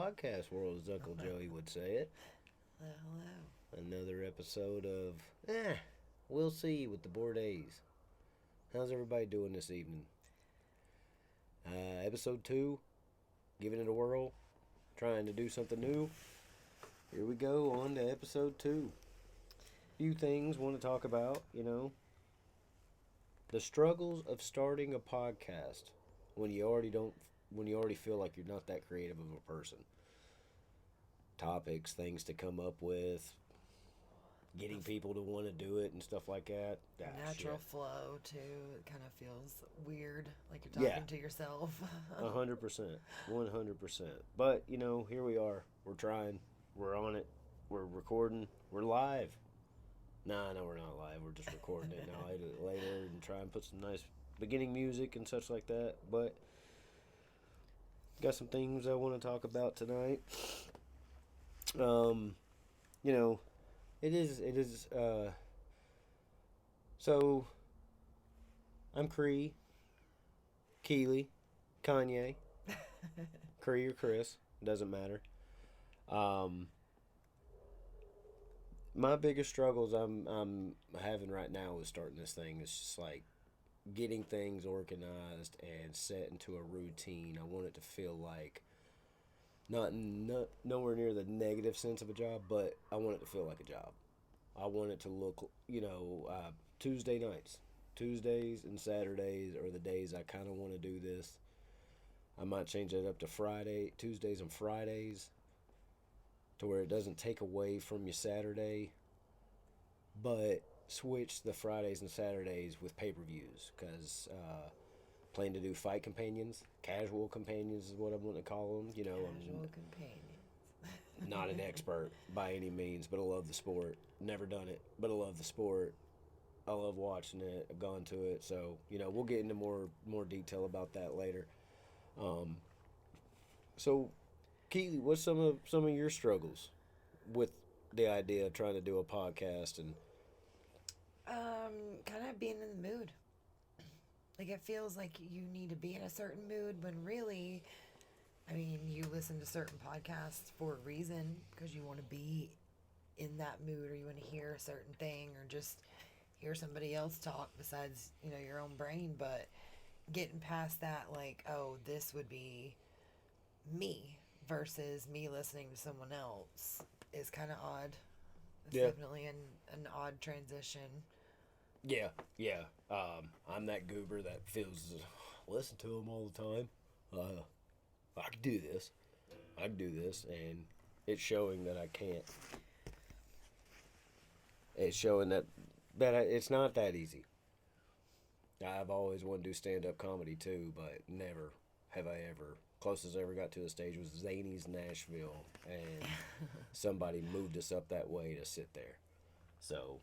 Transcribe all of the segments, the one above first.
podcast world, as Uncle Joey would say it. Hello, hello. Another episode of we'll see with the Bordes. How's everybody doing this evening? Episode 2, giving it a whirl, trying to do something new. Here we go, on to episode 2. Few things want to talk about, the struggles of starting a podcast when you already feel like you're not that creative of a person. Topics, things to come up with, getting people to want to do it and stuff like that. Natural flow too. It kind of feels weird, like you're talking to yourself. 100%, 100%. But here we are. We're trying. We're on it. We're recording. We're live. No, we're not live. We're just recording it now. I edit it later and try and put some nice beginning music and such like that. But got some things I want to talk about tonight. It is, so, I'm Cree, Keely, Kanye, Cree or Chris, doesn't matter. My biggest struggles I'm having right now with starting this thing is just like getting things organized and set into a routine. I want it to feel like not nowhere near the negative sense of a job, but I want it to feel like a job. I want it to look, Tuesday nights, Tuesdays and Saturdays are the days I kind of want to do this. I might change it up to Tuesdays and Fridays, to where it doesn't take away from your Saturday, but switch the Fridays and Saturdays with pay-per-views, because plan to do fight companions, casual companions is what I'm going to call them. Casual companions. Not an expert by any means, but I love the sport. Never done it, but I love the sport. I love watching it. I've gone to it, so we'll get into more detail about that later. So, Keely, what's some of your struggles with the idea of trying to do a podcast and Kind of being in the mood. Like it feels like you need to be in a certain mood when really, you listen to certain podcasts for a reason because you want to be in that mood, or you want to hear a certain thing, or just hear somebody else talk besides, your own brain. But getting past that, like, oh, this would be me versus me listening to someone else is kind of odd. It's definitely an odd transition. Yeah. I'm that goober that feels listen to them all the time. I can do this. And it's showing that I can't. It's showing that it's not that easy. I've always wanted to do stand-up comedy too, but never have I ever. Closest I ever got to the stage was Zany's Nashville, and somebody moved us up that way to sit there. So,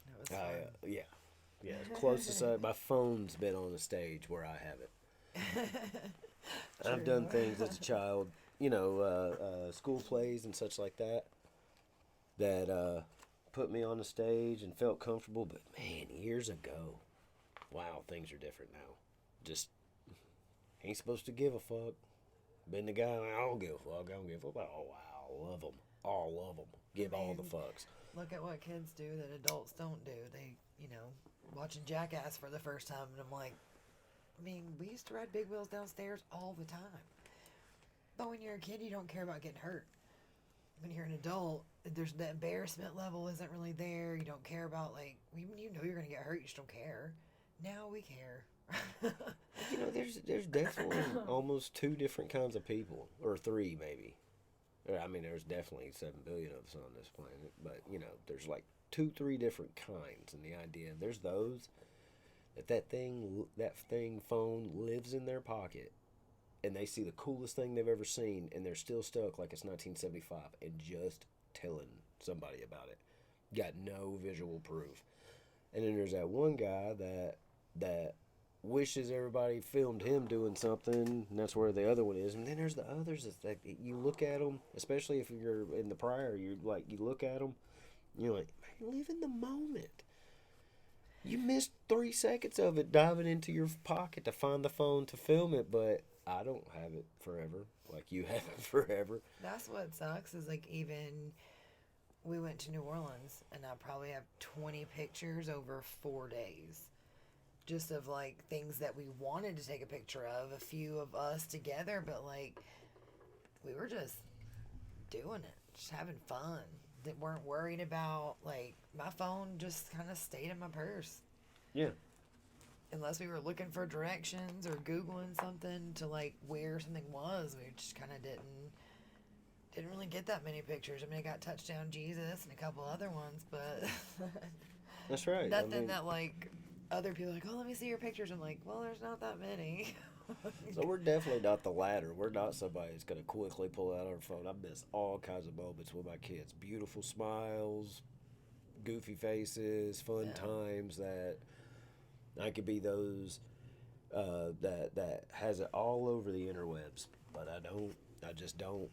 That was fun. yeah. Closest my phone's been on the stage where I have it. I've done things as a child, school plays and such like that, that put me on the stage and felt comfortable. But man, years ago, wow, things are different now. Just ain't supposed to give a fuck. Been the guy, I don't give a fuck. Oh wow, love them. All of them. Give all the fucks. Look at what kids do that adults don't do. They, watching Jackass for the first time, and I'm like, we used to ride big wheels downstairs all the time. But when you're a kid, you don't care about getting hurt. When you're an adult, there's the embarrassment level isn't really there. You don't care about, like, even you're going to get hurt, you just don't care. Now we care. There's definitely almost 2 different kinds of people, or 3 maybe. There's definitely 7 billion of us on this planet, but there's like 2-3 different kinds, and the idea there's those that thing phone lives in their pocket, and they see the coolest thing they've ever seen, and they're still stuck like it's 1975, and just telling somebody about it. Got no visual proof. And then there's that one guy that wishes everybody filmed him doing something, and that's where the other one is. And then there's the others that you look at them, especially if you're in the prior, you look at them, you're like, man, live in the moment. You missed 3 seconds of it diving into your pocket to find the phone to film it, but I don't have it forever like you have it forever. That's what sucks is like even we went to New Orleans and I probably have 20 pictures over 4 days. Just of like things that we wanted to take a picture of, a few of us together, but like we were just doing it, just having fun. That weren't worried about like my phone just kind of stayed in my purse. Yeah, Unless we were looking for directions or googling something to like where something was, we just kind of didn't really get that many pictures. I mean, I got Touchdown Jesus and a couple other ones, but that's right. I nothing mean, that like other people are like, oh, let me see your pictures. I'm like, well, there's not that many. so we're definitely not the latter. We're not somebody that's going to quickly pull out our phone. I miss all kinds of moments with my kids. Beautiful smiles, goofy faces, fun Yeah. times that I could be those that has it all over the interwebs. But I don't. I just don't.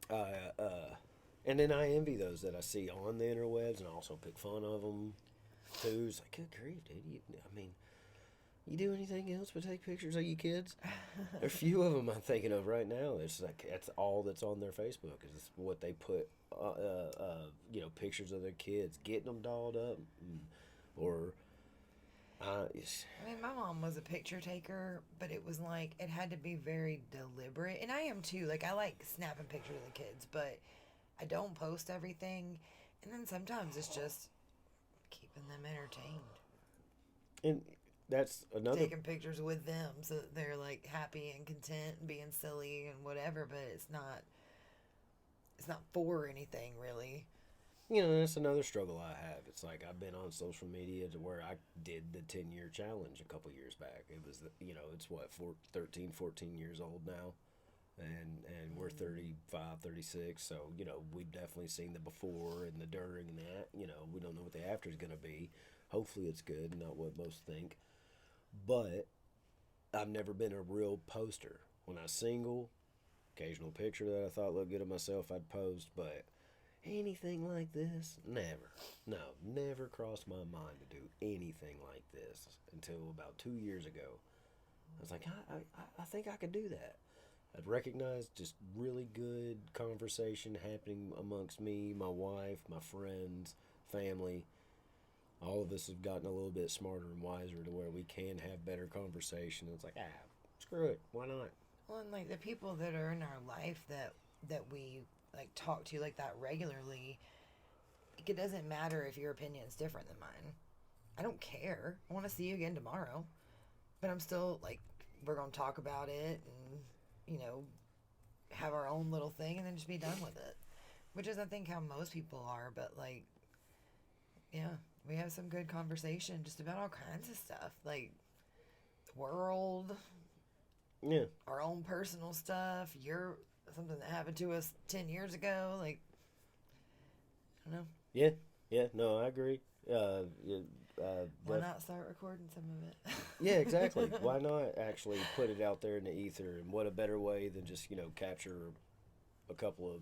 And then I envy those that I see on the interwebs and also pick fun of them too. It's like, good grief, dude. I mean, you do anything else but take pictures of you kids? There's a few of them I'm thinking of right now. It's like that's all that's on their Facebook is what they put, pictures of their kids, getting them dolled up, or I mean, my mom was a picture taker, but it was like it had to be very deliberate, and I am too. Like I like snapping pictures of the kids, but I don't post everything, and then sometimes it's just keeping them entertained, and that's another. taking pictures with them so that they're like happy and content and being silly and whatever. But it's not for anything really. That's another struggle I have. It's like I've been on social media to where I did the 10-year challenge a couple years back. It was, it's what, 13, 14 years old now. And we're 35, 36. So, we've definitely seen the before and the during and that. We don't know what the after is going to be. Hopefully it's good, not what most think. But I've never been a real poster. When I single, occasional picture that I thought looked good of myself, I'd post. But anything like this, never. No, never crossed my mind to do anything like this until about 2 years ago. I was like, I think I could do that. I'd recognize just really good conversation happening amongst me, my wife, my friends, family. All of us have gotten a little bit smarter and wiser to where we can have better conversation. It's like, screw it, why not? Well, and like the people that are in our life that we like talk to like that regularly, it doesn't matter if your opinion's different than mine. I don't care. I want to see you again tomorrow, but I'm still like we're gonna talk about it and have our own little thing and then just be done with it, which is I think how most people are. But like, yeah, we have some good conversation just about all kinds of stuff like the world, Yeah, our own personal stuff, something that happened to us 10 years ago. Like, I don't know. yeah, yeah. No, I agree. Yeah, Why not start recording some of it? yeah, exactly. Why not actually put it out there in the ether? And what a better way than just capture a couple of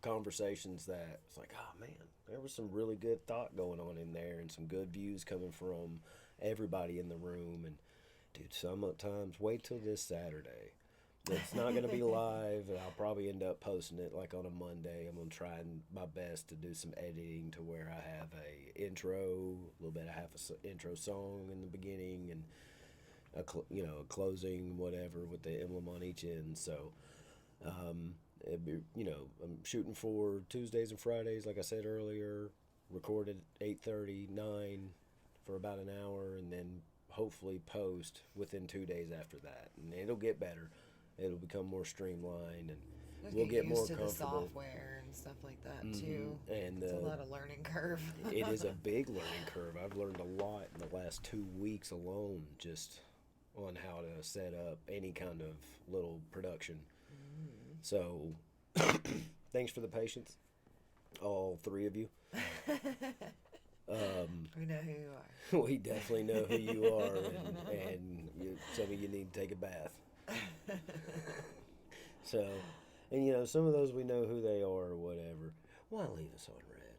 conversations that it's like, oh man, there was some really good thought going on in there, and some good views coming from everybody in the room. And dude, sometimes wait till this Saturday. It's not going to be live, and I'll probably end up posting it like on a Monday. I'm going to try my best to do some editing to where I have a intro, a little bit of half a intro song in the beginning, and a closing, whatever, with the emblem on each end. So, it'd be, I'm shooting for Tuesdays and Fridays, like I said earlier. Recorded 8:30, 9 for about an hour, and then hopefully post within 2 days after that, and it'll get better. It'll become more streamlined, and Just we'll get more used to comfortable. the software and stuff like that too. And It's a lot of learning curve. it is a big learning curve. I've learned a lot in the last 2 weeks alone, just on how to set up any kind of little production. So, thanks for the patience, all three of you. We know who you are. We definitely know who you are, and some of you need to take a bath. So, and some of those we know who they are or whatever. Why leave us on red?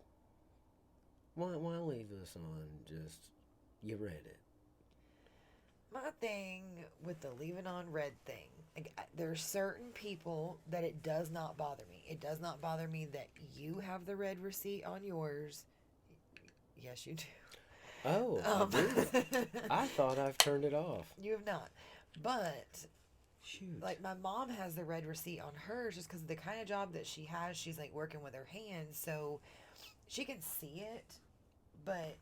Why leave us on just, you read it? My thing with the leave it on red thing, like, there's certain people that it does not bother me. It does not bother me that you have the red receipt on yours. Yes, you do. Oh, I Um, do. I thought I've turned it off. you have not. But, Shoot. like, my mom has the red receipt on hers just because of the kind of job that she has. She's, like, working with her hands. So she can see it, but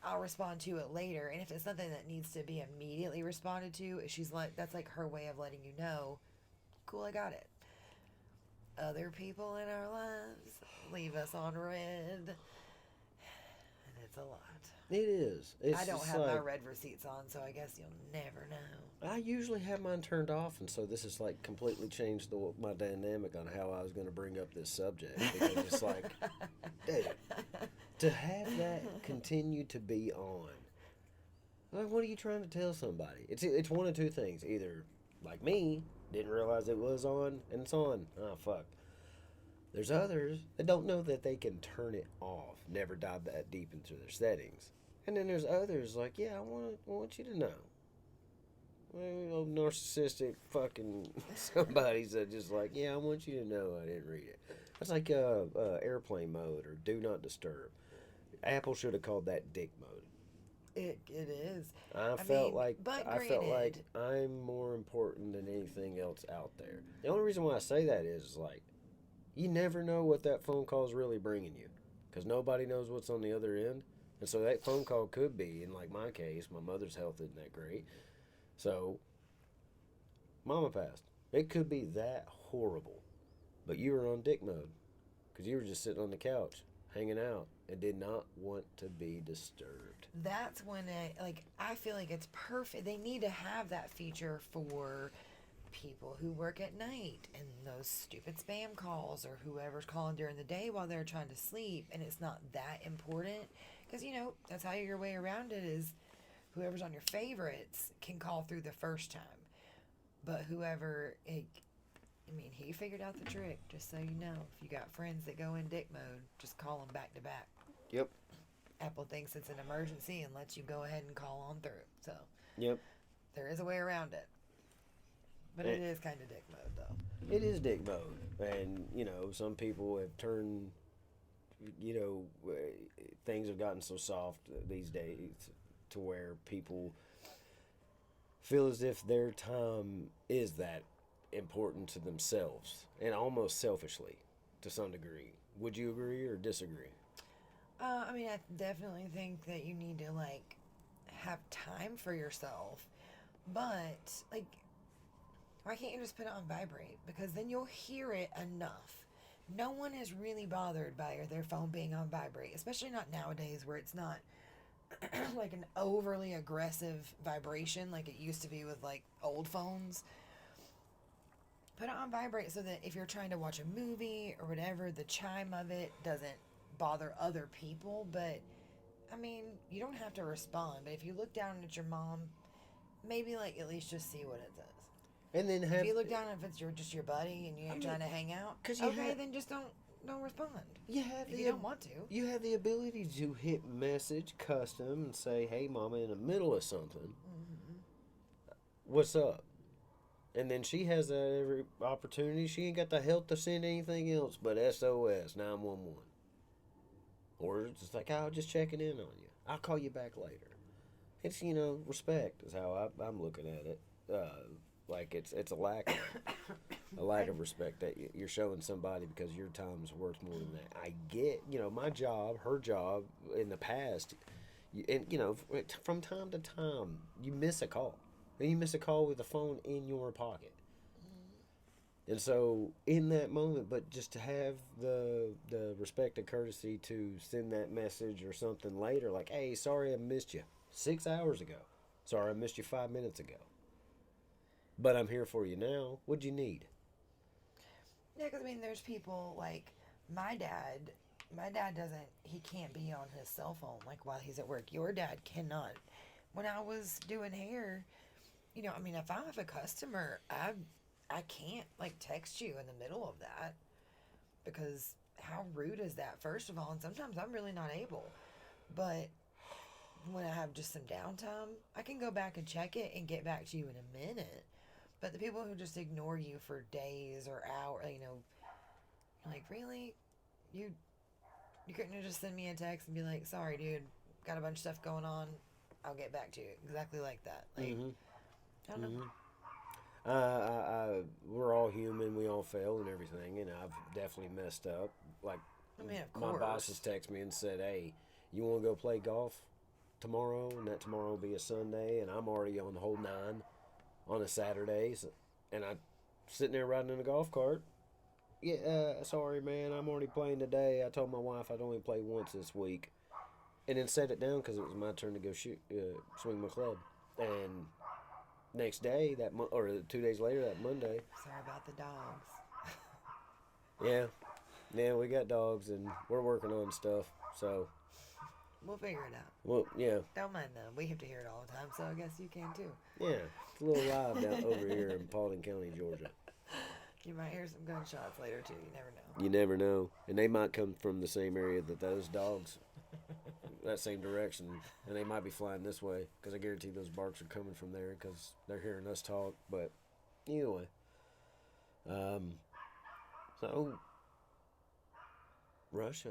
I'll respond to it later. And if it's something that needs to be immediately responded to, she's like, that's like her way of letting you know, cool, I got it. Other people in our lives leave us on red, and it's a lot. It is. It's I don't just have my like, red receipts on, so I guess you'll never know. I usually have mine turned off, and so this has like completely changed my dynamic on how I was going to bring up this subject, because it's like, dude, to have that continue to be on, like, what are you trying to tell somebody? It's one of two things. Either, like me, didn't realize it was on, and it's on. Oh, fuck. There's others that don't know that they can turn it off, never dive that deep into their settings. And then there's others like, yeah, I want you to know. Well, narcissistic fucking somebody's that just like, yeah, I want you to know I didn't read it. That's like airplane mode or do not disturb. Apple should have called that dick mode. It is. I I felt mean, like but I felt like granted, I'm more important than anything else out there. The only reason why I say that is like you never know what that phone call is really bringing you, because nobody knows what's on the other end, and so that phone call could be, in like my case, my mother's health isn't that great, so mama passed. It could be that horrible, but you were on dick mode because you were just sitting on the couch, hanging out, and did not want to be disturbed. that's when I feel like it's perfect. They need to have that feature for people who work at night and those stupid spam calls or whoever's calling during the day while they're trying to sleep and it's not that important, because that's how your way around it is whoever's on your favorites can call through the first time, but I mean, he figured out the trick, just so you know. If you got friends that go in dick mode, just call them back to back. Yep. Apple thinks it's an emergency and lets you go ahead and call on through. So Yep. there is a way around it. But it is kind of dick mode, though. It is dick mode, and some people have turned. Things have gotten so soft these days to where people feel as if their time is that important to themselves, and almost selfishly, to some degree. Would you agree or disagree? I mean, I definitely think that you need to, like, have time for yourself. But, like, why can't you just put it on vibrate? Because then you'll hear it enough. No one is really bothered by their phone being on vibrate, especially not nowadays where it's not like an overly aggressive vibration like it used to be with like old phones. Put it on vibrate so that if you're trying to watch a movie or whatever, the chime of it doesn't bother other people. But I mean, you don't have to respond. But if you look down at your mom, maybe like at least just see what it says. And then If you look down and if it's just your buddy and you ain't trying to hang out, 'cause then just don't respond. you have If the you don't want to. you have the ability to hit message custom and say, "Hey, mama," in the middle of something. What's up? And then she has that every opportunity. She ain't got the health to send anything else but SOS 911. Or it's just like, I'll just checking in on you. I'll call you back later. It's respect is how I'm looking at it. Like it's a lack of respect that you're showing somebody because your time is worth more than that. I get my job, her job in the past, and from time to time you miss a call. And you miss a call with the phone in your pocket. And so, in that moment, but just to have the respect and courtesy to send that message or something later, like, hey, sorry I missed you 6 hours ago. Sorry I missed you 5 minutes ago. But I'm here for you now. What'd you need? Yeah, because I mean, there's people like my dad. My dad he can't be on his cell phone like while he's at work. Your dad cannot. When I was doing hair, I mean, if I have a customer, I can't like text you in the middle of that because how rude is that, first of all? And sometimes I'm really not able. But when I have just some downtime, I can go back and check it and get back to you in a minute. But the people who just ignore you for days or hours, you're like, really? You you couldn't have just send me a text and be like, sorry, dude, got a bunch of stuff going on. I'll get back to you. Exactly like that. Like, Mm-hmm. I don't know. Mm-hmm. We're all human. We all fail and everything, and I've definitely messed up. Like I mean, of my boss has course. texted me and said, "Hey, you want to go play golf tomorrow?" And that tomorrow will be a Sunday, and I'm already on hole 9 on a Saturday, so, and I'm sitting there riding in a golf cart. Yeah, sorry, man, I'm already playing today. I told my wife I'd only play once this week, and then set it down because it was my turn to go swing my club. And next day, or 2 days later, that Monday, Sorry about the dogs. yeah, yeah, we got dogs and we're working on stuff. So, We'll figure it out. well, yeah, Don't mind them. We have to hear it all the time, so I guess you can too. yeah, it's a little live down over here in Paulding County, Georgia. You might hear some gunshots later too. You never know. You never know, and they might come from the same area that those dogs, that same direction, and they might be flying this way because I guarantee those barks are coming from there because they're hearing us talk. But anyway, um, so Russia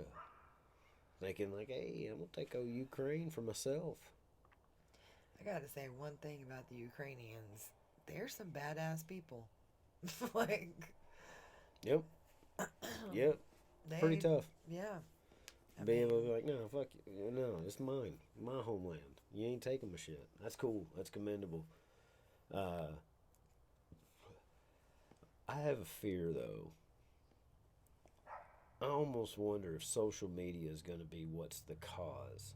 thinking like, hey, I'm gonna take over Ukraine for myself. I gotta say one thing about the Ukrainians. They're some badass people. Like, Yep, yep, pretty they, tough. yeah. I Be mean, able to be like, no, fuck you, no, it's mine, my homeland. You ain't taking my shit. That's cool. That's commendable. Uh, I have a fear though. I almost wonder if social media is going to be what's the cause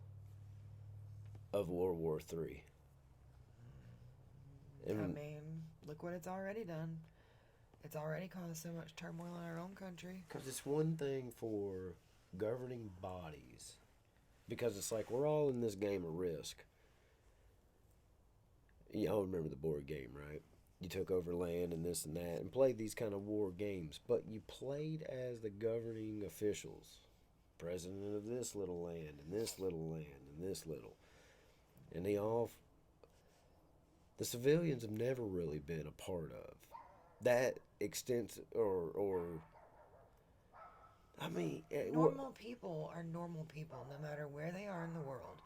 of World War III. I And mean, look what it's already done. It's already caused so much turmoil in our own country. because it's one thing for governing bodies, because it's like we're all in this game of Risk. Y'all remember the board game, right? You took over land and this and that and played these kind of war games, but you played as the governing officials, president of this little land and this little land and this little. And the civilians have never really been a part of that extent, or I mean, Normal people are normal people no matter where they are in the world.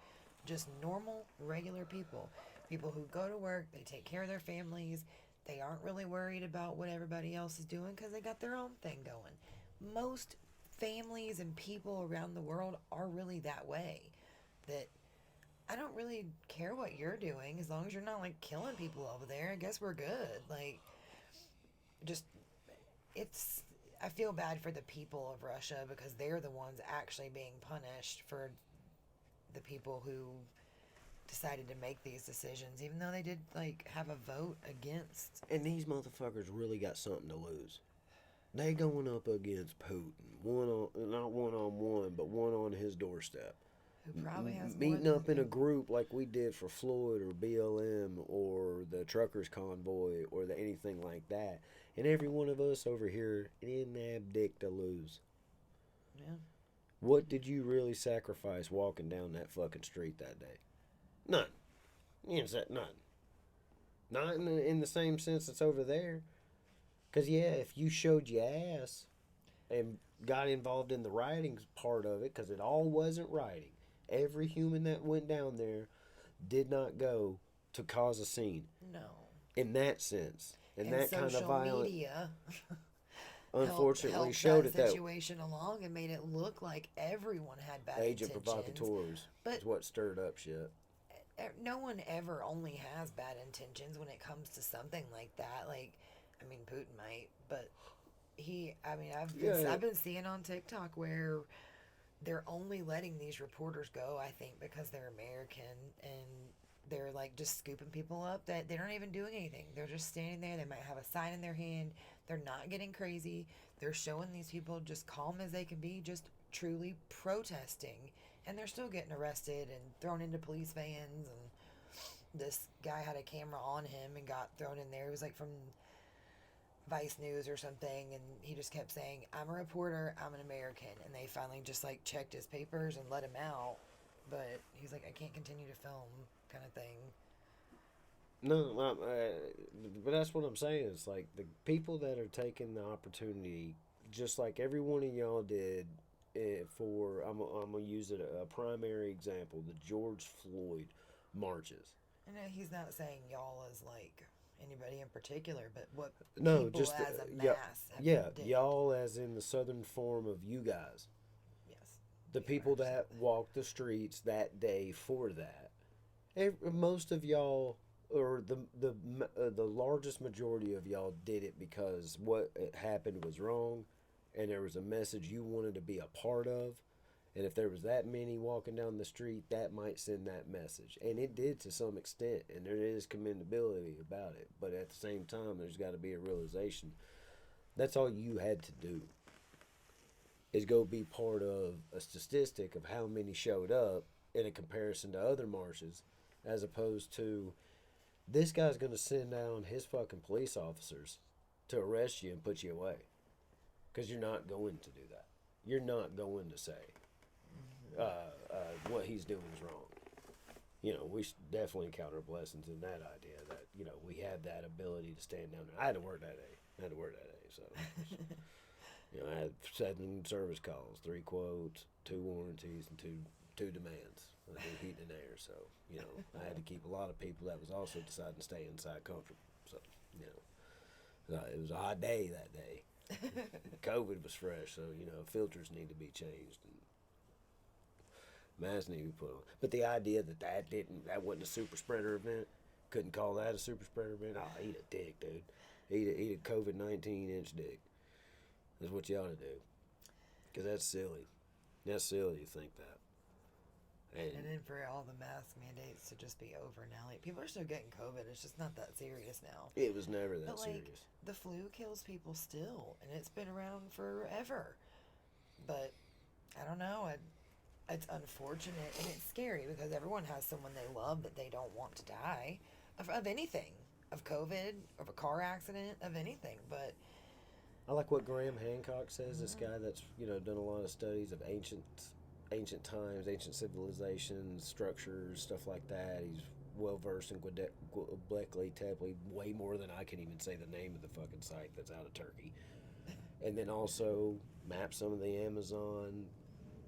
Just normal, regular people. People who go to work, they take care of their families, they aren't really worried about what everybody else is doing because they got their own thing going. Most families and people around the world are really that way. That I don't really care what you're doing as long as you're not like killing people over there. I guess we're good. Like, just it's I feel bad for the people of Russia because they're the ones actually being punished for the people who decided to make these decisions, even though they did like have a vote against. and these motherfuckers really got something to lose. They going up against Putin, not one on one, but one on his doorstep. Who probably has more Meeting than up in a group like we did for Floyd or BLM or the truckers convoy or anything like that, and every one of us over here didn't have dick to lose. yeah. What did you really sacrifice walking down that fucking street that day? None. You didn't say none. Not in the same sense that's over there. Because, yeah, if you showed your ass and got involved in the writing part of it, because it all wasn't writing. Every human that went down there did not go to cause a scene. No. In that sense. In And that kind of social violent, media unfortunately, helped showed that it that situation along and made it look like everyone had bad agent intentions. provocateurs But is what stirred up shit. no one ever only has bad intentions when it comes to something like that. Like, I mean, Putin might, but Yeah. I've been seeing on TikTok where they're only letting these reporters go, I think, because they're American and they're like just scooping people up that they're not even doing anything. They're just standing there. They might have a sign in their hand. They're not getting crazy. They're showing these people just calm as they can be, just truly protesting. And they're still getting arrested and thrown into police vans. And this guy had a camera on him and got thrown in there. It was like from Vice News or something, and he just kept saying, "I'm a reporter, I'm an American," and they finally just like checked his papers and let him out. but he's like, I can't continue to film, kind of thing. No, but that's what I'm saying. It's like the people that are taking the opportunity, just like every one of y'all did. For I'm gonna use it a primary example: the George Floyd marches. I know he's not saying y'all as like anybody in particular, but what No, people just as a yeah, mass have yeah, did. y'all as in the southern form of you guys, Yes, the we people understand that walked the streets that day for that. Most of y'all, or the largest majority of y'all, did it because what happened was wrong, and there was a message you wanted to be a part of. And if there was that many walking down the street, that might send that message. And it did to some extent, and there is commendability about it. But at the same time, there's got to be a realization. That's all you had to do, is go be part of a statistic of how many showed up in a comparison to other marches, as opposed to this guy's going to send down his fucking police officers to arrest you and put you away. Because you're not going to do that. You're not going to say what he's doing is wrong. You know, we definitely encounter blessings in that idea that, you know, we had that ability to stand down there. I had to work that day. So, you know, I had 7 service calls, 3 quotes, 2 warranties, and two demands. I do heat and air, so, you know, I had to keep a lot of people that was also deciding to stay inside comfortable. So, you know, it was a hot day that day. COVID was fresh, so, you know, filters need to be changed and masks need to be put on. But the idea that wasn't a super spreader event, couldn't call that a super spreader event. Oh, eat a dick, dude. Eat a COVID-19 inch dick. That's what you ought to do. Because that's silly. That's silly to think that. And then for all the mask mandates to just be over now, like people are still getting COVID. It's just not that serious now. It was never that but like serious. the flu kills people still, and it's been around forever. But I don't know. It's unfortunate and it's scary because everyone has someone they love that they don't want to die of anything, of COVID, of a car accident, of anything. But I like what Graham Hancock says. This guy that's, you know, done a lot of studies of ancient times, ancient civilizations, structures, stuff like that. He's well versed in Göbekli Tepe, way more than I can even say the name of the fucking site that's out of Turkey. And then also mapped some of the Amazon,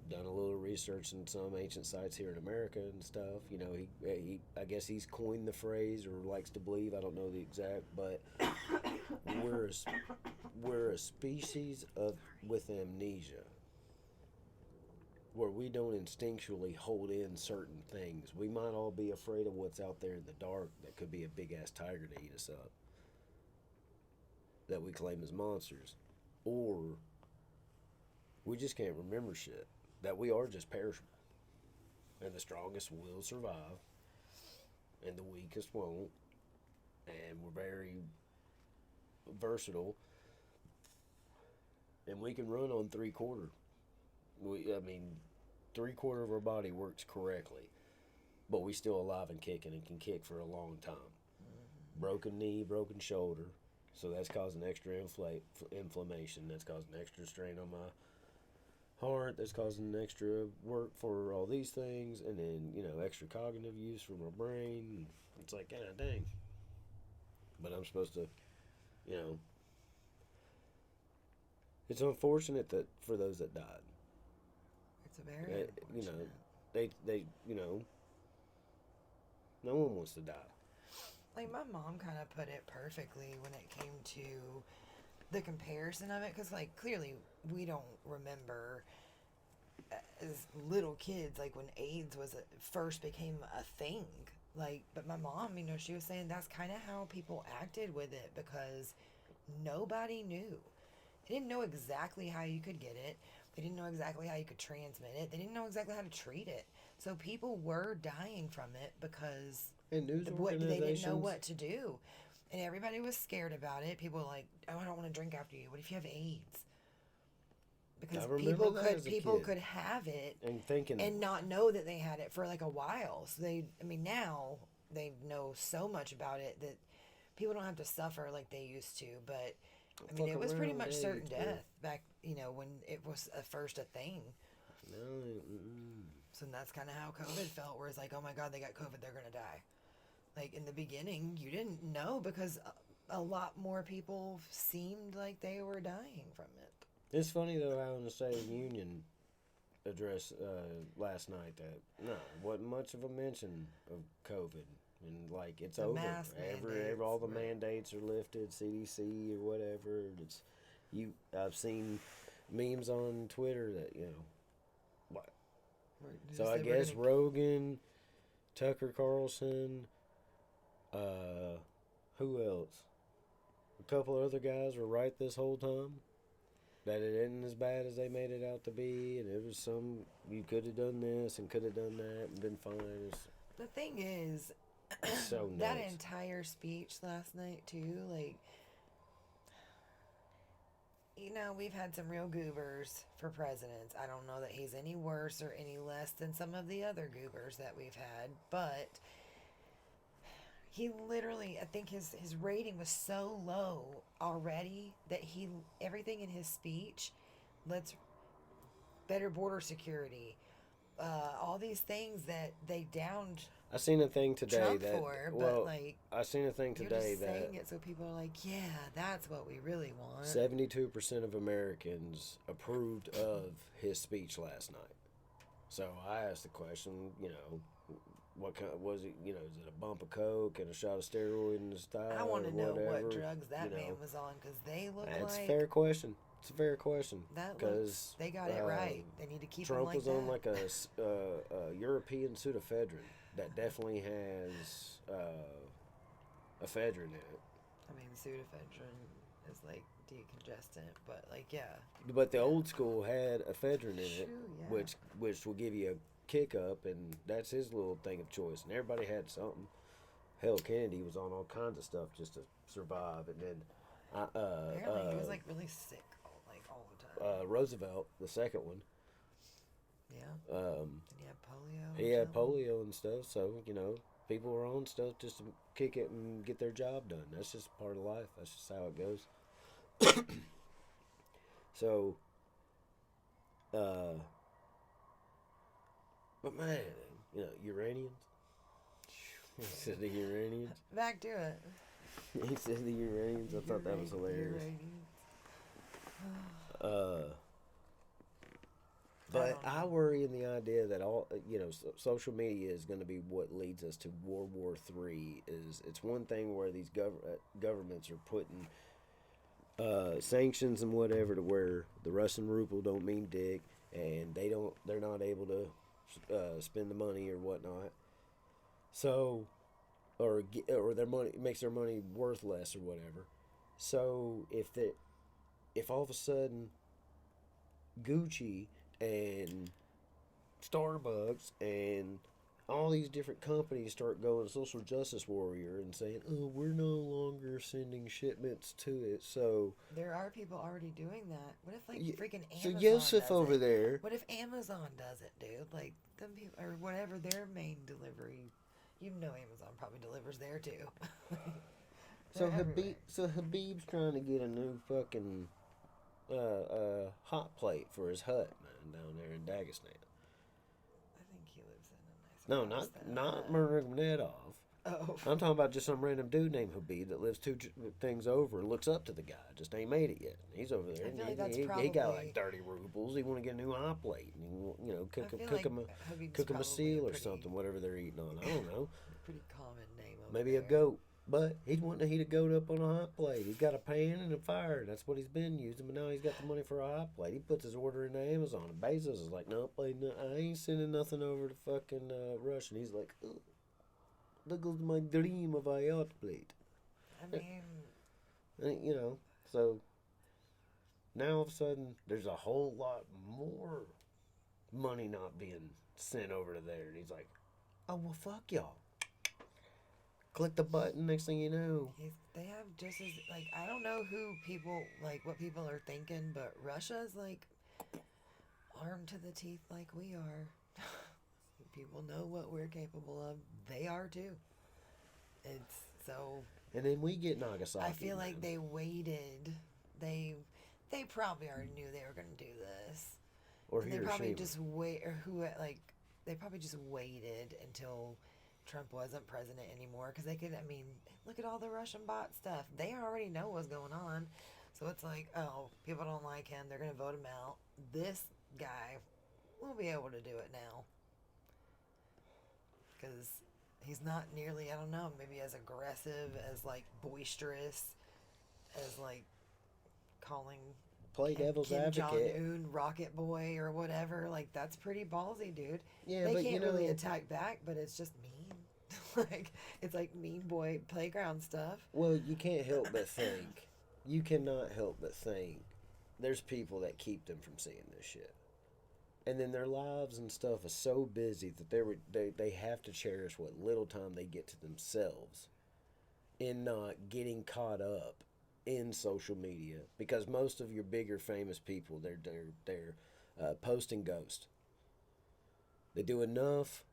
done a little research in some ancient sites here in America and stuff. You know, he I guess he's coined the phrase or likes to believe. I don't know the exact, but we're a species of with amnesia, where we don't instinctually hold in certain things. We might all be afraid of what's out there in the dark that could be a big ass tiger to eat us up, that we claim as monsters, or we just can't remember shit. That we are just perishable, and the strongest will survive, and the weakest won't, and we're very versatile, and we can run on 3/4. I mean, 3/4 of our body works correctly, but we still alive and kicking and can kick for a long time. Broken knee, broken shoulder, so that's causing extra inflammation. That's causing extra strain on my heart. That's causing extra work for all these things, and then, you know, extra cognitive use for my brain. It's like, God dang. But I'm supposed to, you know, it's unfortunate that for those that died. it's a very You know, unfortunate. they you know, no one wants to die. Like my mom kind of put it perfectly when it came to the comparison of it, because like clearly we don't remember as little kids like when AIDS first became a thing. Like, but my mom, you know, she was saying that's kind of how people acted with it because nobody knew. They didn't know exactly how you could get it. They didn't know exactly how you could transmit it. They didn't know exactly how to treat it. So people were dying from it because And news they didn't know organizations. what to do. And everybody was scared about it. People were like, "Oh, I don't want to drink after you. What if you have AIDS?" Because I remember that as a people kid. could have it And thinking, and not know that they had it for like a while. So I mean, now they know so much about it that people don't have to suffer like they used to. But I mean, fuck it was pretty around much with certain AIDS, bro. death back, you know, when it was first a thing. No, mm-mm. So that's kind of how COVID felt, where it's like, oh my God, they got COVID, they're going to die. Like in the beginning, you didn't know because a lot more people seemed like they were dying from it. It's funny though how in the State of the Union address last night that no wasn't much of a mention of COVID and like it's The over. mask mandates, All the right. mandates are lifted, CDC or whatever. It's you. I've seen memes on Twitter that what. So I guess Rogan, Tucker Carlson, who else? A couple of other guys were right this whole time. That it isn't as bad as they made it out to be, and it was you could have done this and could have done that and been fine. The thing is, It's so nuts. that entire speech last night too, like, we've had some real goobers for presidents. I don't know that he's any worse or any less than some of the other goobers that we've had, but he literally, I think his rating was so low already that everything in his speech, let's better border security, all these things that they downed I seen a thing today Trump that for, well, but like I seen a thing you're today just that saying it so people are like, yeah, that's what we really want. 72% of Americans approved of his speech last night. So I asked the question, what kind was it? Is it a bump of coke and a shot of steroid in his thigh? I want to know whatever? what drugs that man was on because they look That's like a fair question. It's a fair question. Because they got it right. They need to keep Trump him like was that. on like a European pseudoephedrine that definitely has ephedrine in it. I mean, pseudoephedrine is like decongestant, but like But the old school had ephedrine in it, yeah. which will give you a kick up, and that's his little thing of choice. And everybody had something. Hell, Kennedy was on all kinds of stuff just to survive, and then apparently he was like really sick, all the time. Roosevelt, the second one. Yeah. Um, Did he have polio? He had polio and stuff, so people were on stuff just to kick it and get their job done. That's just part of life. That's just how it goes. So, but man, Uranians. He said the Uranians. Back to it. He said the Uranians. I thought that was hilarious. But I worry in the idea that all social media is going to be what leads us to World War III. It's one thing where these governments are putting sanctions and whatever to where the Russian ruble don't mean dick, and they're not able to spend the money or whatnot. So, or their money makes their money worth less or whatever. So if all of a sudden Gucci and Starbucks and all these different companies start going social justice warrior and saying, "Oh, we're no longer sending shipments to it." So there are people already doing that. What if freaking so Amazon Yosef does over it? there? What if Amazon does it, dude? Like them people or whatever their main delivery. Amazon probably delivers there too. So Habib's trying to get a new fucking hot plate for his hut, man, down there in Dagestan. I think he lives in a nice house. No, not Murmagomedov. Oh. I'm talking about just some random dude named Habib that lives two things over and looks up to the guy. Just ain't made it yet. He's over there. I feel like He got like 30 rubles. He want to get a new hot plate. And, cook him a seal or something, whatever they're eating on. I don't know. Pretty common name over Maybe there. a goat. But he's wanting to heat a goat up on a hot plate. He's got a pan and a fire. That's what he's been using. But now he's got the money for a hot plate. He puts his order in Amazon. And Bezos is like, no, I ain't sending nothing over to fucking Russia. And he's like, oh, look at my dream of a hot plate. I mean... And, so now all of a sudden there's a whole lot more money not being sent over to there. And he's like, oh, well, fuck y'all. Click the button, next thing you know. They have just as, I don't know what people are thinking, but Russia's, armed to the teeth like we are. People know what we're capable of. They are, too. It's so... And then we get Nagasaki. I feel like they waited. They probably already knew they were going to do this. Or and Hiroshima. They probably just wait, or they probably just waited until Trump wasn't president anymore because they could. I mean, look at all the Russian bot stuff. They already know what's going on, so it's like, oh, people don't like him. They're gonna vote him out. This guy will be able to do it now because he's not nearly. I don't know. Maybe as aggressive as like boisterous as like calling Play devil's Kim Jong advocate. Un Rocket Boy or whatever. Like that's pretty ballsy, dude. Yeah, They but can't you know, really attack back, but it's just mean. Like it's like mean boy playground stuff. well, you can't help but think. You cannot help but think. There's people that keep them from seeing this shit, and then their lives and stuff are so busy that they have to cherish what little time they get to themselves, in not getting caught up in social media, because most of your bigger famous people they're posting ghost. They do enough.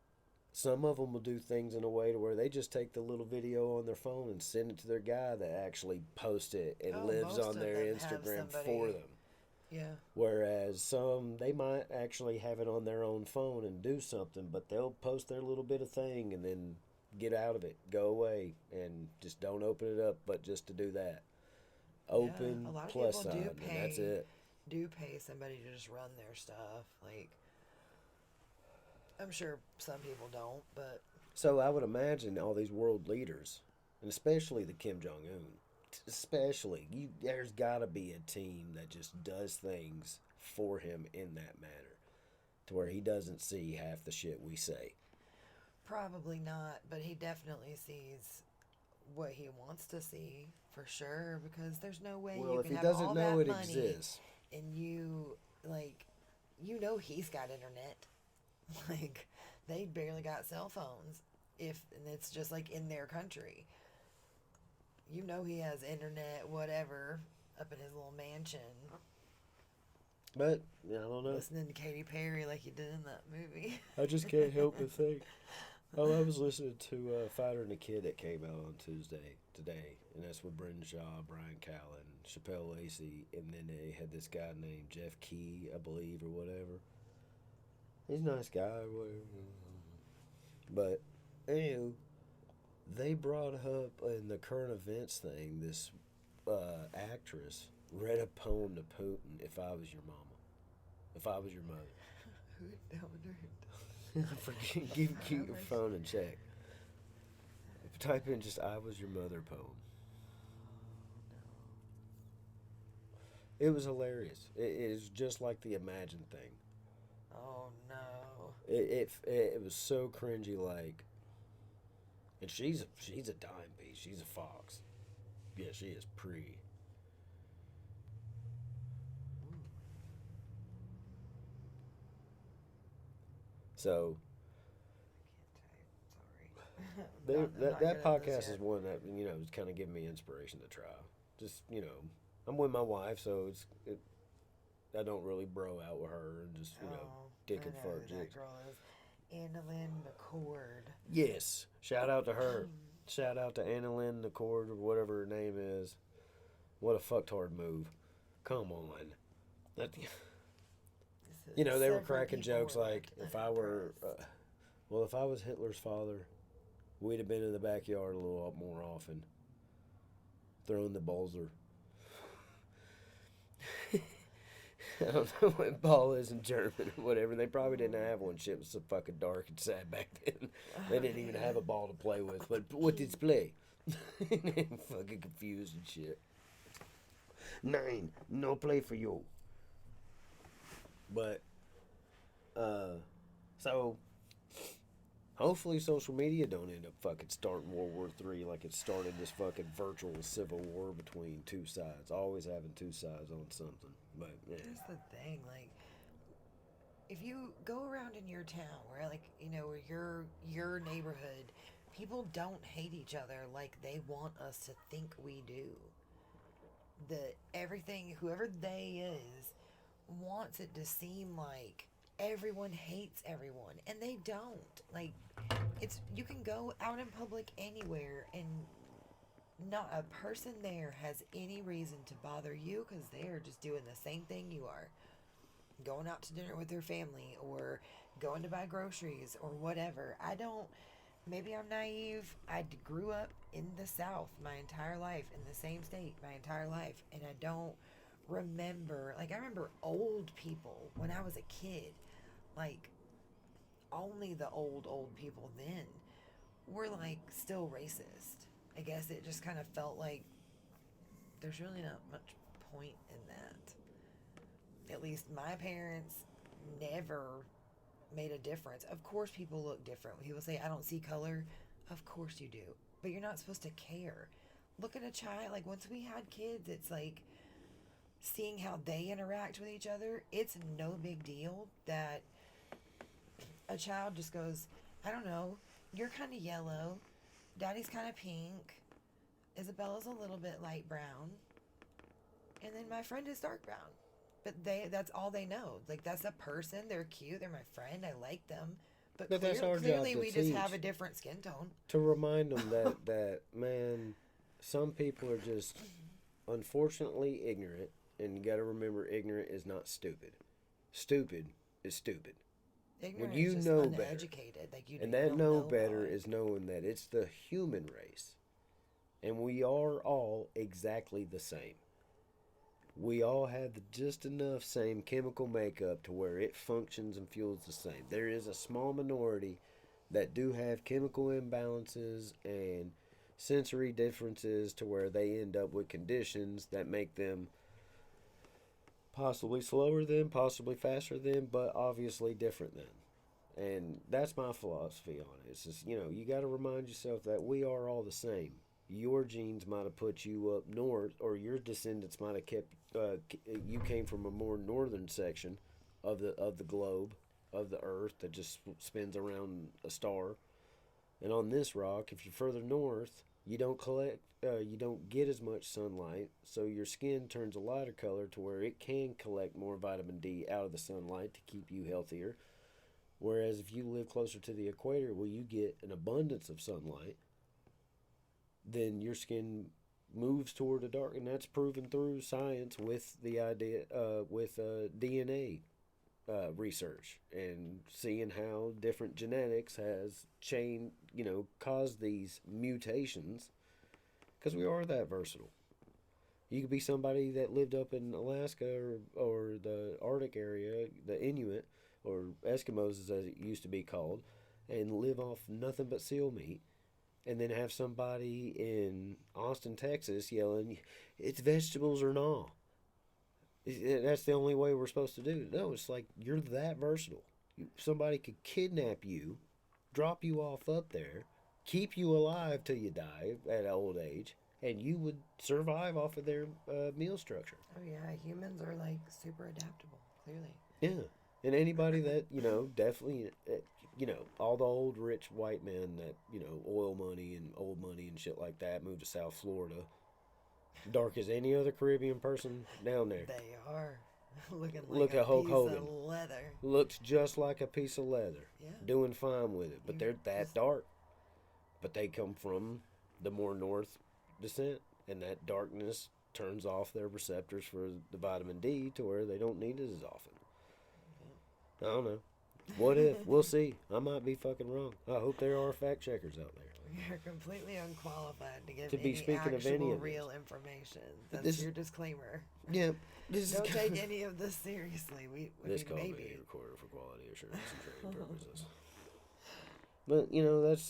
Some of them will do things in a way to where they just take the little video on their phone and send it to their guy that actually posts it and Oh, lives most on of their them have Instagram somebody. for them. Yeah. Whereas some, they might actually have it on their own phone and do something, but they'll post their little bit of thing and then get out of it, go away, and just don't open it up, but just to do that. Open A lot of plus people sign, do and that's pay it. do pay somebody to just run their stuff. Like I'm sure some people don't, but So I would imagine all these world leaders, and especially the Kim Jong Un, especially there's got to be a team that just does things for him in that manner, to where he doesn't see half the shit we say. probably not. But he definitely sees what he wants to see for sure because there's no way Well, you if can he have doesn't all know that it money exists, and you like he's got internet. Like they barely got cell phones if and it's just like in their country. He has internet whatever up in his little mansion but I don't know. listening to Katy Perry like he did in that movie. I just can't help but think. Oh, I was listening to Fighter and the Kid that came out on Tuesday today, and that's with Brendan Shaw, Brian Callen, Chappelle Lacey, and then they had this guy named Jeff Key, I believe, or whatever. He's a nice guy, whatever. But anywho, they brought up in the current events thing this actress read a poem to Putin. If I was your mama, if I was your mother. Who wonder? Forget, keep your phone and check. Type in just "I was your mother" poem. It was hilarious. It is just like the Imagine thing. Oh no. It was so cringy like. And she's a dime piece. She's a fox. Yeah, she is pretty. So Sorry. that podcast is one that is kind of giving me inspiration to try. Just I'm with my wife, so I don't really bro out with her and just dick and fart that jigs. girl is Annalyn McCord. Yes, shout out to her. Shout out to Annalyn McCord or whatever her name is. What a fucktard move. Come on. That, they were Several cracking people jokes were like, if I were, if I was Hitler's father, we'd have been in the backyard a little more often, throwing the Bolzer. I don't know what ball is in German or whatever. They probably didn't have one. Shit was so fucking dark and sad back then. They didn't even have a ball to play with. But what did play? Fucking confused and shit. 9, no play for you. But, so, hopefully social media don't end up fucking starting World War III like it started this fucking virtual civil war between two sides. Always having two sides on something. But, yeah. Here's the thing, like, if you go around in your town where, like, where your neighborhood, people don't hate each other like they want us to think we do. Whoever they is, wants it to seem like everyone hates everyone, and they don't. Like, you can go out in public anywhere and not a person there has any reason to bother you because they are just doing the same thing you are. Going out to dinner with their family or going to buy groceries or whatever. I don't, maybe I'm naive. Grew up in the South my entire life, in the same state my entire life, and I don't remember, like, I remember old people when I was a kid, like, only the old people then were, like, still racist. I guess it just kind of felt like there's really not much point in that. At least my parents never made a difference. Of course, people look different. When people say, I don't see color, of course you do. But you're not supposed to care. Look at a child. Like, once we had kids, it's like seeing how they interact with each other. It's no big deal that a child just goes, I don't know, you're kind of yellow, daddy's kind of pink, Isabella's a little bit light brown, and then my friend is dark brown. But that's all they know. Like, that's a person, they're cute, they're my friend, I like them. But that's our job clearly to we just have teach. a different skin tone. To remind them that man, some people are just unfortunately ignorant, and you got to remember, ignorant is not stupid. Stupid is stupid. Ignorant When you is just know uneducated. Like, you and don't that know know better why. is knowing that it's the human race, and we are all exactly the same. We all have just enough same chemical makeup to where it functions and fuels the same. There is a small minority that do have chemical imbalances and sensory differences to where they end up with conditions that make them possibly slower than, possibly faster than, but obviously different than. And that's my philosophy on it. It's just, you got to remind yourself that we are all the same. Your genes might have put you up north, or your descendants might have kept. You came from a more northern section of the globe, of the Earth that just spins around a star. And on this rock, if you're further north, you don't get as much sunlight, so your skin turns a lighter color to where it can collect more vitamin D out of the sunlight to keep you healthier. Whereas if you live closer to the equator, where you get an abundance of sunlight, then your skin moves toward a dark, and that's proven through science with the idea with DNA research and seeing how different genetics has changed, caused these mutations because we are that versatile. You could be somebody that lived up in Alaska or the Arctic area, the Inuit or Eskimos as it used to be called, and live off nothing but seal meat, and then have somebody in Austin, Texas yelling, it's vegetables or not. That's the only way we're supposed to do it. No, it's like you're that versatile. Somebody could kidnap you, drop you off up there, keep you alive till you die at old age, and you would survive off of their meal structure. Oh, yeah, humans are, like, super adaptable, clearly. Yeah. And anybody that, definitely, all the old rich white men that, oil money and old money and shit like that moved to South Florida. Dark as any other Caribbean person down there. They are looking like Look a at Hulk piece Hogan. of leather. Looks just like a piece of leather. Yeah. Doing fine with it. But You they're that just- dark. But they come from the more north descent. And that darkness turns off their receptors for the vitamin D to where they don't need it as often. I don't know. What if? We'll see. I might be fucking wrong. I hope there are fact checkers out there. You're completely unqualified to give To be any speaking of actual any of real information. That's This- your disclaimer. Yeah. This Don't is take any of this seriously. This mean, call may maybe. be recorded for quality assurance and training purposes. But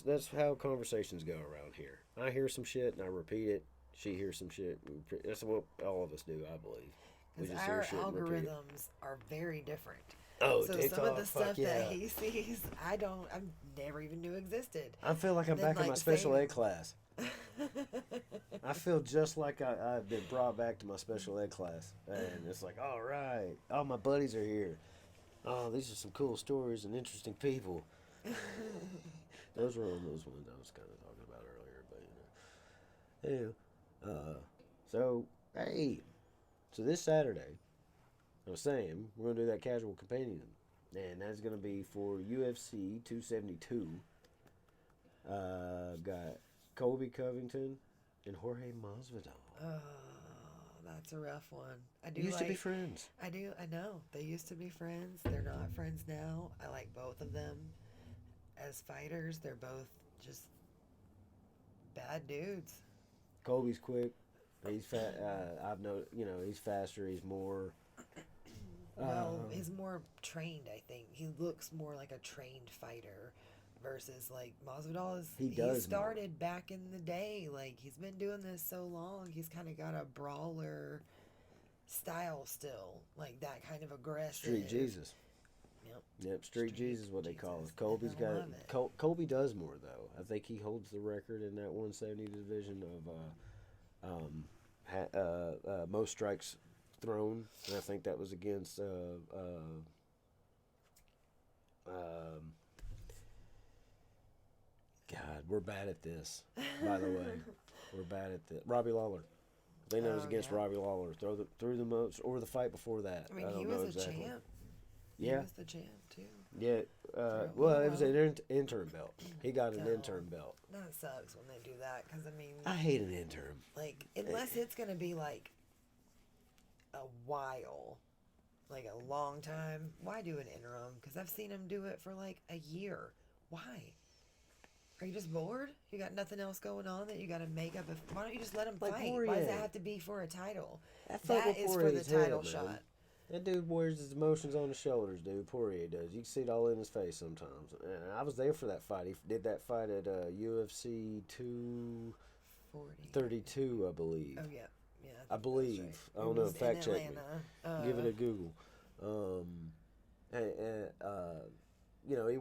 that's how conversations go around here. I hear some shit and I repeat it. She hears some shit. That's what all of us do, I believe. We Because just hear our shit and repeat it. algorithms are very different. Oh, So TikTok, some of the fuck stuff yeah. that he sees, I never even knew existed. I feel like I'm Then, back in like, my special same. ed class. I feel just like I've been brought back to my special ed class. And it's like, all right, all my buddies are here. Oh, these are some cool stories and interesting people. Those were on those ones I was kind of talking about earlier. But, so, hey, so this Saturday, I was saying, we're going to do that casual companion. And that's going to be for UFC 272. Got Colby Covington and Jorge Masvidal. That's a rough one. I do Used to be like. friends. I do. I know they used to be friends. They're not friends now. I like both of them as fighters. They're both just bad dudes. Colby's quick. He's fat. I've know. He's faster. He's more. Well, Um, he's more trained. I think he looks more like a trained fighter versus like Masvidal is. he He does more. started back in the day. Like he's been doing this so long. He's kind of got a brawler style still, like that kind of Street aggressive. Jesus. Yep. Yep, Street Street Jesus is what they call Jesus. it. Colby's And I got love it. Colby does more though. I think he holds the record in that 170 division of most strikes thrown. And I think that was against um, God. We're bad at this. By the way, we're bad at this. Robbie Lawler. They know it was Oh, against yeah. Robbie Lawler. Through the most or the fight before that. I mean, he don't was know a exactly. champ. He Yeah, was the champ too. yeah. For a Well, it little was while. an interim belt. He got an Oh, interim belt. that sucks when they do that because I mean, I hate an interim. like unless it's gonna be like a while, like a long time, why do an interim? Because I've seen him do it for like a year. Why? Are you just bored? You got nothing else going on that you got to make up? Why don't you just let him Like fight? Poirier. Why does it have to be for a title? That fuck That with is for the Poirier's title head, man. shot. That dude wears his emotions on his shoulders, dude. Poirier does. You can see it all in his face sometimes. And I was there for that fight. He did that fight at UFC 40. 232, I believe. Oh, yeah. Yeah. I think believe. that's right. I It don't know. was in Fact check me. Atlanta. Give it a Google. And, he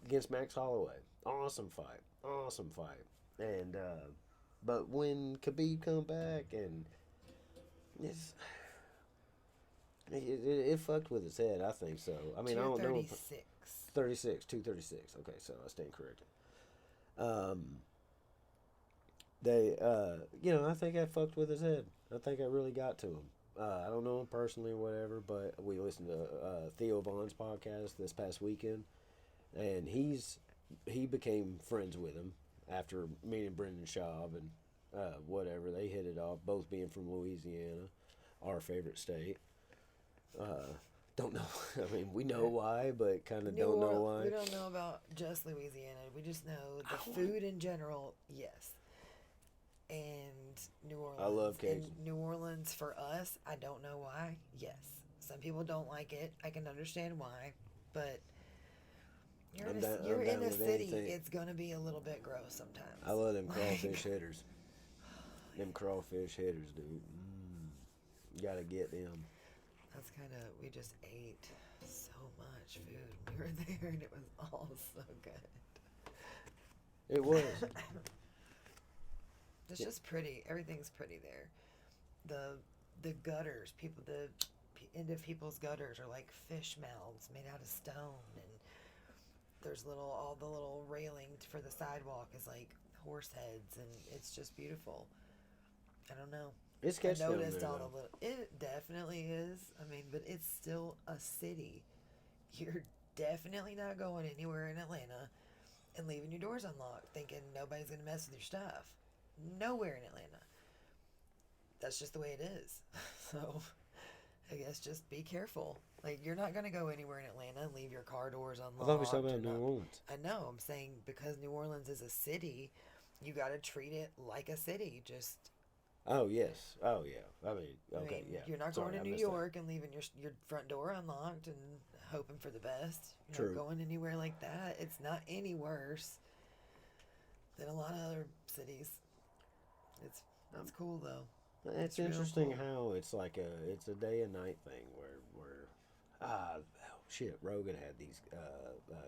against Max Holloway. Awesome fight. Awesome fight. And but when Khabib come back and it's it fucked with his head. I think so. I mean, I don't know. 236. 236. Okay, so I stand corrected. They, I think I fucked with his head. I think I really got to him. I don't know him personally or whatever, but we listened to Theo Vaughn's podcast this past weekend, and he became friends with him after meeting Brendan Schaub and whatever. They hit it off, both being from Louisiana, our favorite state. Don't know. I mean, we know why, but kind of don't know why. We don't know about just Louisiana. We just know the food in general, yes. And New Orleans. I love Cajun. And New Orleans, for us, I don't know why, yes. Some people don't like it. I can understand why. But you're I'm in down- a, you're I'm in down a with city. anything. It's going to be a little bit gross sometimes. I love them Like, crawfish hitters. Them crawfish hitters, dude. You gotta get them. That's kind of, we just ate so much food. We were there and it was all so good. It was. It's just pretty. Everything's pretty there. The gutters, end of people's gutters are like fish mouths made out of stone, and there's all the little railing for the sidewalk is like horse heads, and it's just beautiful. I don't know. It's I sketchy down noticed there, all though. the little. It definitely is. I mean, but it's still a city. You're definitely not going anywhere in Atlanta and leaving your doors unlocked, thinking nobody's gonna mess with your stuff. Nowhere in Atlanta. That's just the way it is. So, I guess just be careful. Like, you're not gonna go anywhere in Atlanta and leave your car doors unlocked. I thought we were talking or about New not- Orleans. I know. I'm saying because New Orleans is a city, you got to treat it like a city. Just Oh, yes. Oh, yeah. I mean, okay, I mean, yeah. you're not Sorry, going I to New missed that. York and leaving your front door unlocked and hoping for the best. You're True. not going anywhere like that. It's not any worse than a lot of other cities. It's cool though. It's real interesting cool. how it's like it's a day and night thing where Rogan had these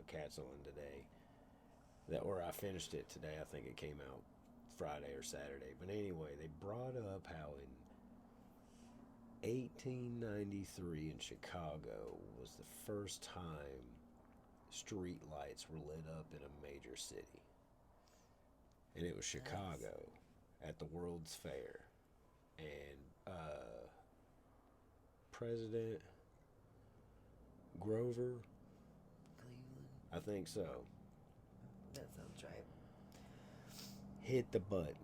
cats on today where I finished it today. I think it came out Friday or Saturday. But anyway, they brought up how in 1893 in Chicago was the first time street lights were lit up in a major city. And it was Chicago at the World's Fair. And President Grover, Cleveland. I think so, That sounds right. hit the button.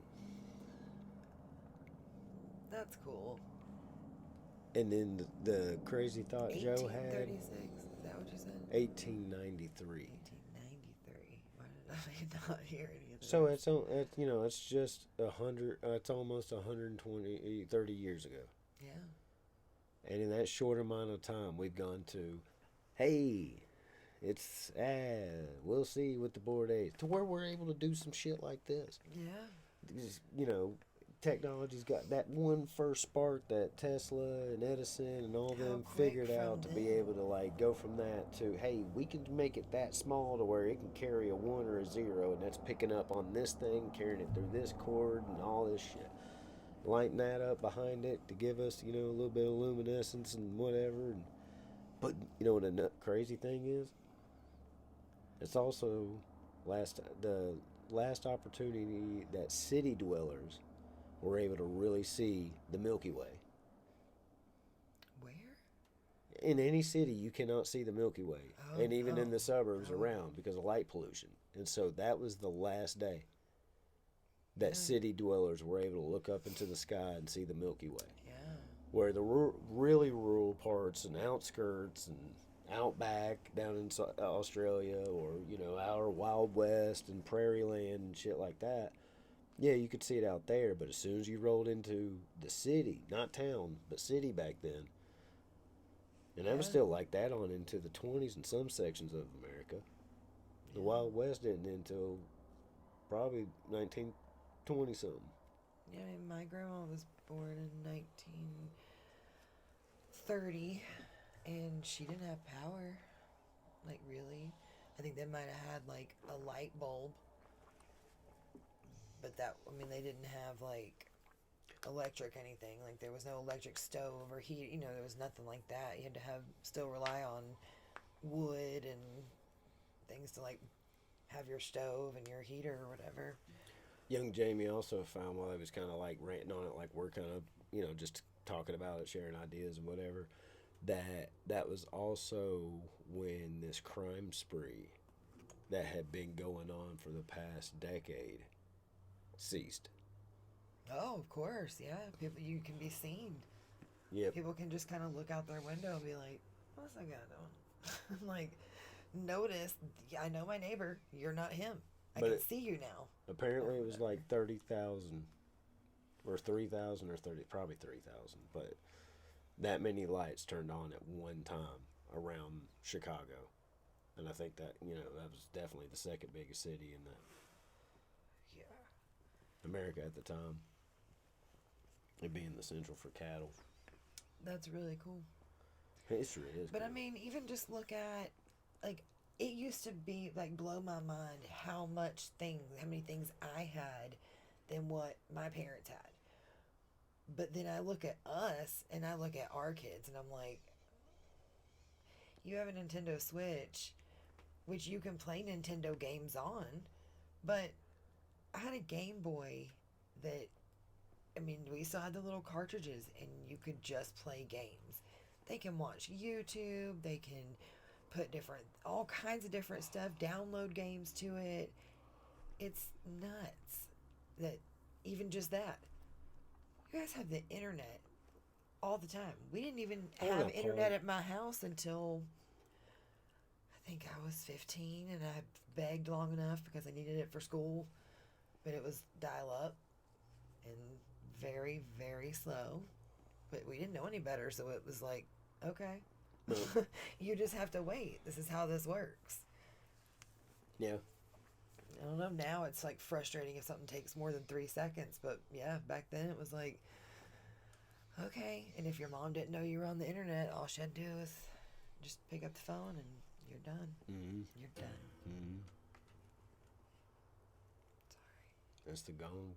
That's cool. And then the crazy thought Joe had, 1836. Is that what you said? 1893. 1893. Why did I not hear any of So those? it's just 100. It's almost 120, 30 years ago. Yeah. And in that short amount of time, we've gone to, hey, it's we'll see with the Borde to where we're able to do some shit like this. Yeah. Just, technology's got that one first spark that Tesla and Edison and all How them quick figured from out to be then? able to like go from that to, hey, we can make it that small to where it can carry a one or a zero, and that's picking up on this thing, carrying it through this cord and all this shit. Lighting that up behind it to give us, a little bit of luminescence and whatever. But you know what the crazy thing is? It's also the last opportunity that city dwellers were able to really see the Milky Way. Where? In any city, you cannot see the Milky Way, Oh and even in no. the suburbs Oh around because of light pollution. And so that was the last day that yeah. city dwellers were able to look up into the sky and see the Milky Way. Yeah. Where the really rural parts and outskirts and outback down in Australia, or our Wild West and prairie land and shit like that, yeah, you could see it out there. But as soon as you rolled into the city, not town, but city back then, and that was Yeah. still like that on into the 20s in some sections of America. The Yeah. Wild West didn't until probably 1920 something. Yeah. I mean, my grandma was born in 1930, and she didn't have power. Like really, I think they might have had like a light bulb, but that I mean they didn't have like electric anything. Like there was no electric stove or heat. There was nothing like that. You had to have still rely on wood and things to like have your stove and your heater or whatever. Young Jamie also found while I was kind of like ranting on it, like we're kind of, just talking about it, sharing ideas and whatever, that was also when this crime spree that had been going on for the past decade ceased. Oh, of course, yeah. People, you can be seen. Yep. People can just kind of look out their window and be like, "What's that guy doing?" Like, notice. Yeah, I know my neighbor. You're not him. I But can see you now. Or apparently it was whatever. like 30,000 or 3,000 or 30, probably 3,000, but that many lights turned on at one time around Chicago. And I think that, that was definitely the second biggest city in Yeah, America at the time. It being the central for cattle. that's really cool. History is But cool. I mean, even just look at like it used to be like blow my mind how many things I had than what my parents had. But then I look at us and I look at our kids and I'm like, you have a Nintendo Switch, which you can play Nintendo games on, but I had a Game Boy that, I mean, we still had the little cartridges and you could just play games. They can watch YouTube, they can put all kinds of different stuff, download games to it. It's nuts that even just that. You guys have the internet all the time. We didn't even I want have to internet point. at my house until I think I was 15 and I begged long enough because I needed it for school, but it was dial up and very, very slow. But we didn't know any better, so it was like, okay, Well, you just have to wait. This is how this works. yeah. I don't know. Now it's like frustrating if something takes more than 3 seconds, but yeah, back then it was like, okay. And if your mom didn't know you were on the internet, all she had to do was just pick up the phone and you're done. Mm-hmm. You're done. Mm-hmm. That's the gong.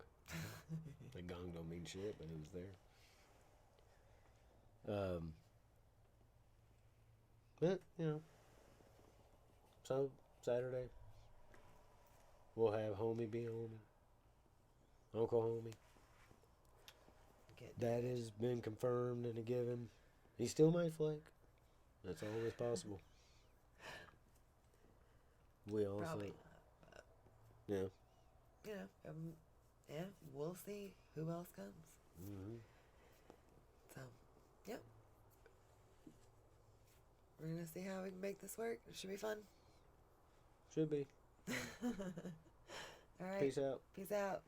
The gong don't mean shit, but it was there. But so Saturday we'll have homie be homie, Uncle homie. Get That has been confirmed and a given. He still might flake. That's always possible. We also, probably yeah. you know, yeah, we'll see who else comes. Mm-hmm. So, yep. We're gonna see how we can make this work. It should be fun. Should be. All right. Peace out. Peace out.